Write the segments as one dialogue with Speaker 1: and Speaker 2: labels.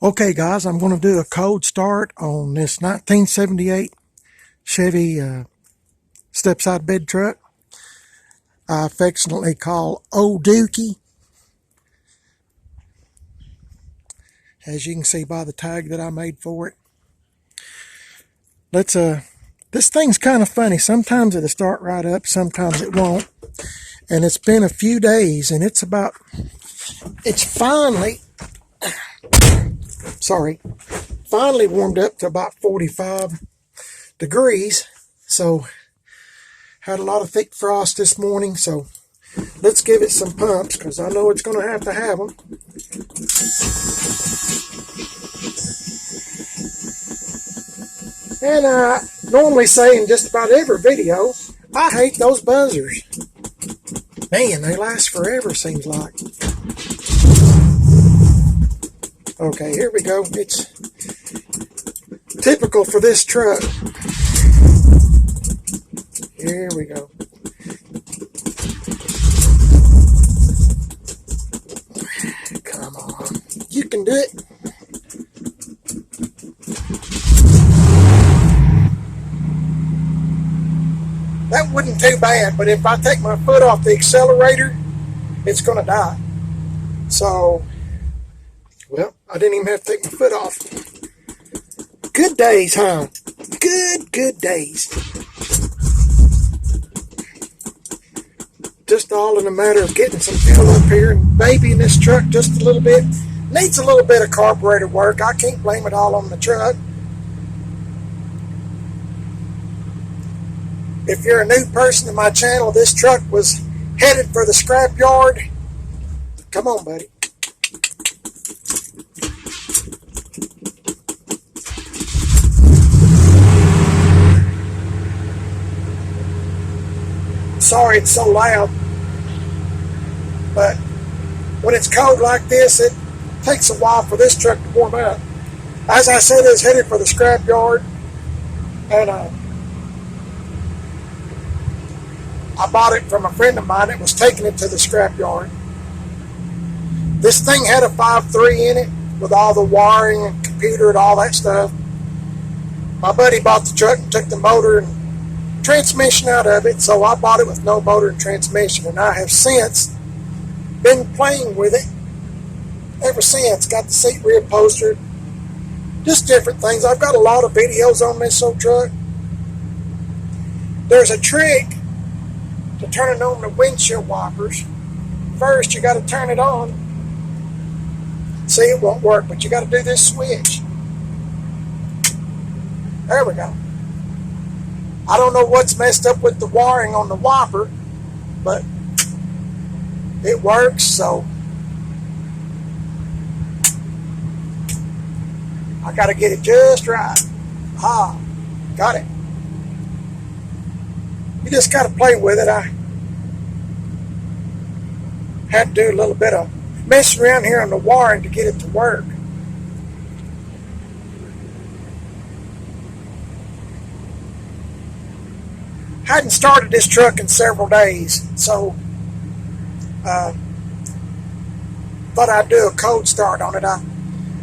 Speaker 1: Okay, guys, I'm going to do a cold start on this 1978 Chevy Stepside bed truck I affectionately call Old Dookie. As you can see by the tag that I made for it. This thing's kind of funny. Sometimes it'll start right up, sometimes it won't. And it's been a few days, and it's finally warmed up to about 45 degrees. So had a lot of thick frost this morning, so let's give it some pumps because I know it's going to have them. And I normally say in just about every video, I hate those buzzers. Man, they last forever, seems like. Okay, here we go. It's typical for this truck. Here we go. Come on. You can do it. That wasn't too bad, but if I take my foot off the accelerator, it's going to die. So, well, I didn't even have to take my foot off. Good days, huh? Good days. Just all in a matter of getting some fuel up here and babying this truck just a little bit. Needs a little bit of carburetor work. I can't blame it all on the truck. If you're a new person to my channel, this truck was headed for the scrap yard. Come on, buddy. Sorry it's so loud, but when it's cold like this, it takes a while for this truck to warm up. As I said, it's headed for the scrap yard, and I bought it from a friend of mine that was taking it to the scrap yard. This thing had a 5.3 in it with all the wiring and computer and all that stuff. My buddy bought the truck and took the motor and transmission out of it, so I bought it with no motor and transmission, and I have since been playing with it ever since. Got the seat reupholstered, just different things. I've got a lot of videos on this old truck. There's a trick to turning on the windshield wipers. First, you got to turn it on. See, it won't work, but you got to do this switch. There we go. I don't know what's messed up with the wiring on the wiper, but it works, so I got to get it just right. Ah, got it. You just got to play with it. I had to do a little bit of messing around here on the wiring to get it to work. Hadn't started this truck in several days, so thought I'd do a cold start on it.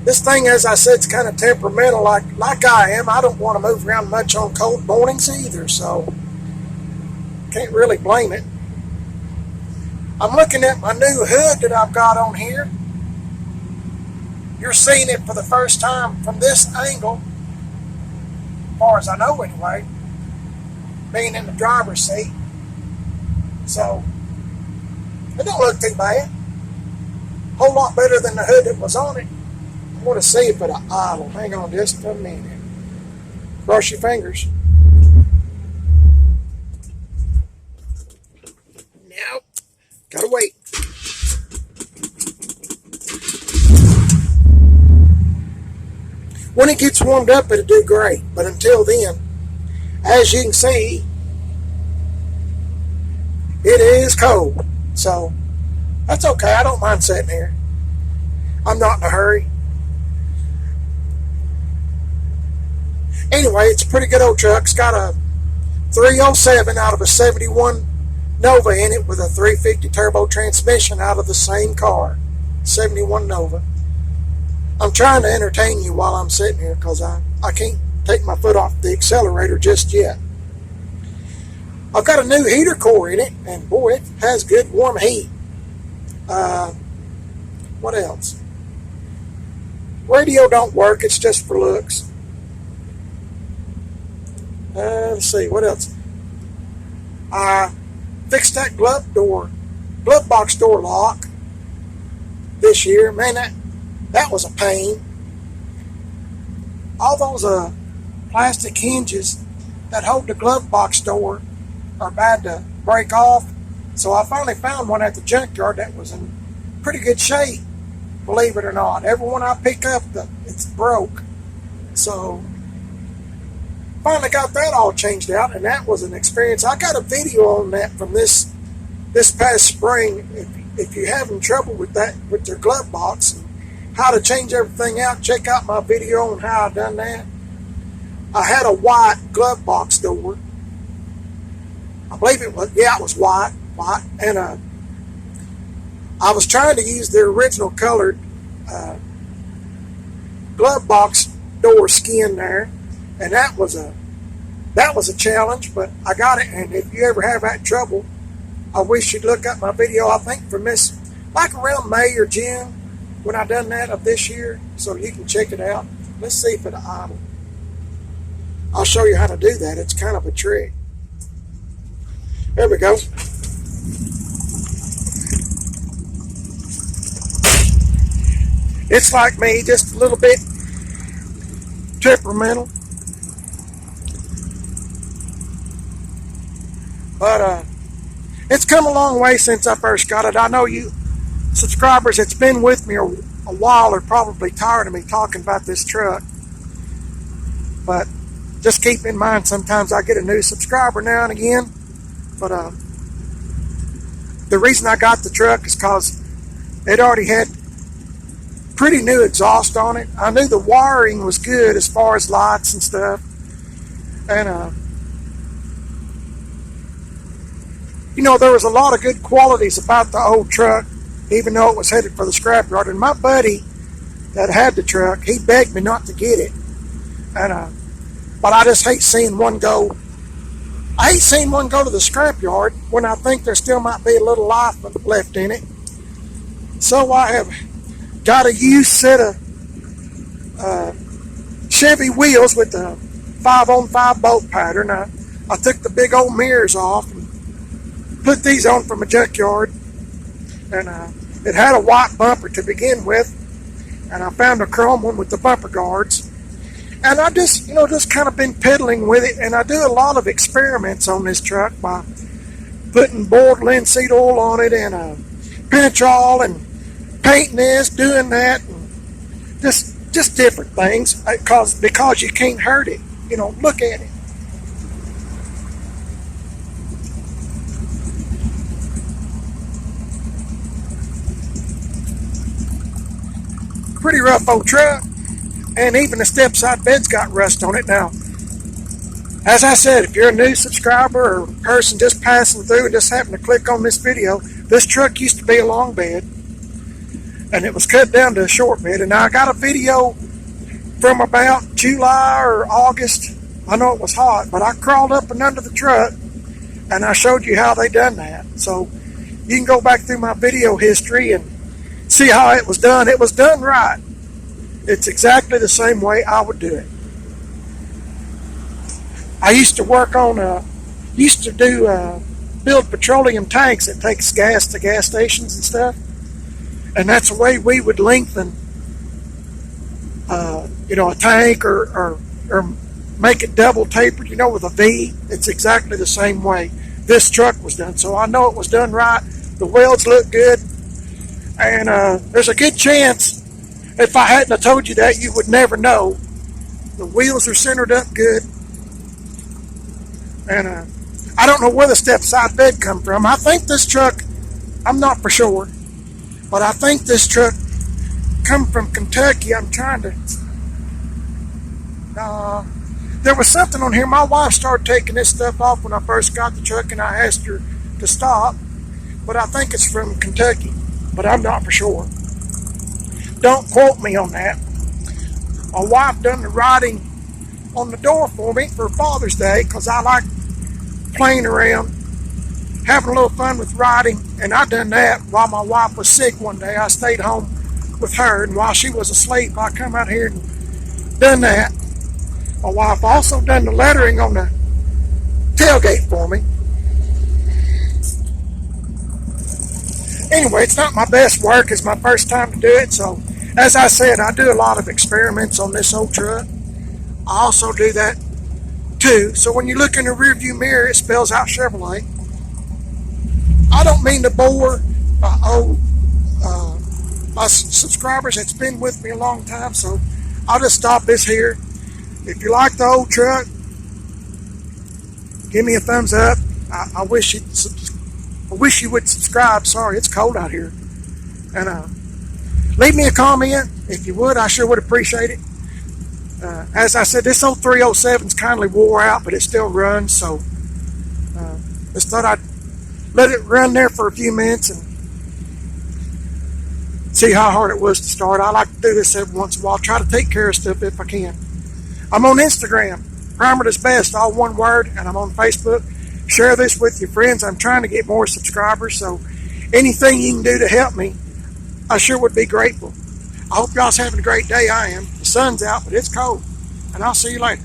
Speaker 1: This thing, as I said, is kind of temperamental, like I am. I don't want to move around much on cold mornings either, so can't really blame it. I'm looking at my new hood that I've got on here. You're seeing it for the first time from this angle, as far as I know anyway, being in the driver's seat. So it don't look too bad. Whole lot better than the hood that was on it. I want to see if it'll idle. Hang on just a minute. Cross your fingers. Nope. Gotta wait. When it gets warmed up, it'll do great. But until then, as you can see, it is cold. So that's okay. I don't mind sitting here. I'm not in a hurry. Anyway, it's a pretty good old truck. It's got a 307 out of a 71 Nova in it with a 350 turbo transmission out of the same car. 71 Nova. I'm trying to entertain you while I'm sitting here because I can't take my foot off the accelerator just yet. I've got a new heater core in it, and boy, it has good warm heat. What else? Radio don't work, it's just for looks. Let's see, what else? I fixed that glove box door lock this year. Man, that was a pain. All those plastic hinges that hold the glove box door are bad to break off. So I finally found one at the junkyard that was in pretty good shape, believe it or not. Every one I pick up, it's broke. So finally got that all changed out, and that was an experience. I got a video on that from this past spring. If you're having trouble with that, with your glove box and how to change everything out, check out my video on how I done that. I had a white glove box door. I believe it was white, and I was trying to use the original colored glove box door skin there, and that was a challenge, but I got it. And if you ever have that trouble, I wish you'd look up my video. I think from this, like around May or June, when I done that of this year, so you can check it out. Let's see if it'll idle. I'll show you how to do that. It's kind of a trick. There we go. It's like me, just a little bit temperamental. But it's come a long way since I first got it. I know you subscribers that's been with me a while are probably tired of me talking about this truck. But just keep in mind, sometimes I get a new subscriber now and again. But the reason I got the truck is because it already had pretty new exhaust on it. I knew the wiring was good as far as lights and stuff. And you know, there was a lot of good qualities about the old truck, even though it was headed for the scrapyard. And my buddy that had the truck, he begged me not to get it. And but I just hate seeing one go. I hate seeing one go to the scrapyard when I think there still might be a little life left in it. So I have got a used set of Chevy wheels with the 5-on-5 bolt pattern. I took the big old mirrors off and put these on from a junkyard. And it had a white bumper to begin with. And I found a chrome one with the bumper guards. And I just, just kind of been peddling with it. And I do a lot of experiments on this truck by putting boiled linseed oil on it and Penetrol and painting this, doing that, and just different things. Because you can't hurt it. Look at it. Pretty rough old truck. And even the step-side bed's got rust on it now. As I said, if you're a new subscriber or person just passing through and just happen to click on this video, this truck used to be a long bed, and it was cut down to a short bed. And now I got a video from about July or August. I know it was hot, but I crawled up and under the truck, and I showed you how they done that. So you can go back through my video history and see how it was done. It was done right. It's exactly the same way I would do it. I used to work on build petroleum tanks that takes gas to gas stations and stuff. And that's the way we would lengthen, a tank or make it double tapered, with a V. It's exactly the same way this truck was done. So I know it was done right. The welds look good. And there's a good chance, if I hadn't have told you that, you would never know. The wheels are centered up good. And I don't know where the step-side bed come from. I think this truck, I'm not for sure, but I think this truck come from Kentucky. I'm trying to... there was something on here. My wife started taking this stuff off when I first got the truck, and I asked her to stop. But I think it's from Kentucky, but I'm not for sure. Don't quote me on that. My wife done the writing on the door for me for Father's Day because I like playing around, having a little fun with writing, and I done that while my wife was sick one day. I stayed home with her, and while she was asleep, I come out here and done that. My wife also done the lettering on the tailgate for me. Anyway, it's not my best work. It's my first time to do it, so as I said, I do a lot of experiments on this old truck. I also do that too. So when you look in the rearview mirror, it spells out Chevrolet. I don't mean to bore my subscribers that's been with me a long time, so I'll just stop this here. If you like the old truck, give me a thumbs up. I wish you would subscribe. Sorry, it's cold out here. And leave me a comment if you would. I sure would appreciate it. As I said, this old 307's kindly wore out, but it still runs, so just thought I'd let it run there for a few minutes and see how hard it was to start. I like to do this every once in a while, try to take care of stuff if I can. I'm on Instagram, Primer Does Best, all one word, and I'm on Facebook. Share this with your friends. I'm trying to get more subscribers, so anything you can do to help me, I sure would be grateful. I hope y'all's having a great day. I am. The sun's out, but it's cold. And I'll see you later.